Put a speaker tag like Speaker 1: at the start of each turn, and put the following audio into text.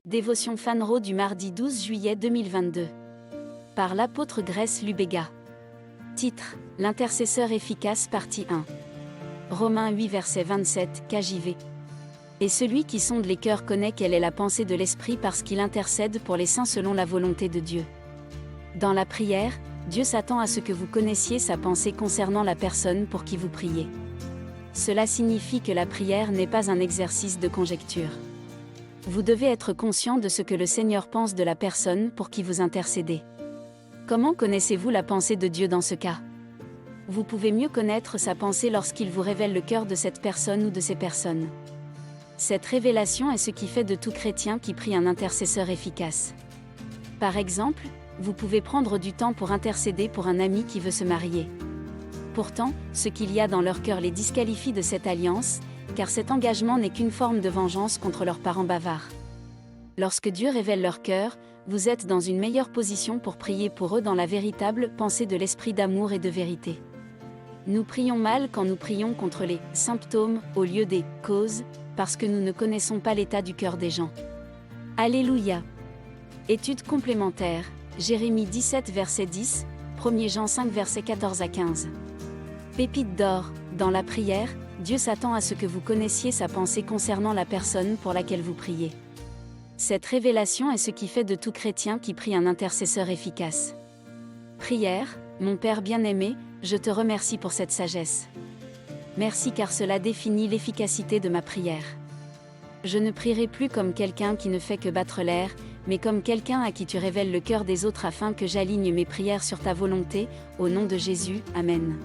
Speaker 1: Dévotion Fanro du mardi 12 juillet 2022. Par l'apôtre Grace Lubega. Titre: L'intercesseur efficace partie 1. Romains 8 verset 27 KJV. Et celui qui sonde les cœurs connaît quelle est la pensée de l'Esprit parce qu'il intercède pour les saints selon la volonté de Dieu. Dans la prière, Dieu s'attend à ce que vous connaissiez sa pensée concernant la personne pour qui vous priez. Cela signifie que la prière n'est pas un exercice de conjecture. Vous devez être conscient de ce que le Seigneur pense de la personne pour qui vous intercédez. Comment connaissez-vous la pensée de Dieu dans ce cas? Vous pouvez mieux connaître sa pensée lorsqu'il vous révèle le cœur de cette personne ou de ces personnes. Cette révélation est ce qui fait de tout chrétien qui prie un intercesseur efficace. Par exemple, vous pouvez prendre du temps pour intercéder pour un ami qui veut se marier. Pourtant, ce qu'il y a dans leur cœur les disqualifie de cette alliance, car cet engagement n'est qu'une forme de vengeance contre leurs parents bavards. Lorsque Dieu révèle leur cœur, vous êtes dans une meilleure position pour prier pour eux dans la véritable pensée de l'esprit d'amour et de vérité. Nous prions mal quand nous prions contre les symptômes au lieu des causes, parce que nous ne connaissons pas l'état du cœur des gens. Alléluia. Étude complémentaire, Jérémie 17 verset 10, 1 Jean 5 verset 14 à 15. Pépite d'or, dans la prière, Dieu s'attend à ce que vous connaissiez sa pensée concernant la personne pour laquelle vous priez. Cette révélation est ce qui fait de tout chrétien qui prie un intercesseur efficace. Prière, mon Père bien-aimé, je te remercie pour cette sagesse. Merci car cela définit l'efficacité de ma prière. Je ne prierai plus comme quelqu'un qui ne fait que battre l'air, mais comme quelqu'un à qui tu révèles le cœur des autres afin que j'aligne mes prières sur ta volonté, au nom de Jésus, Amen.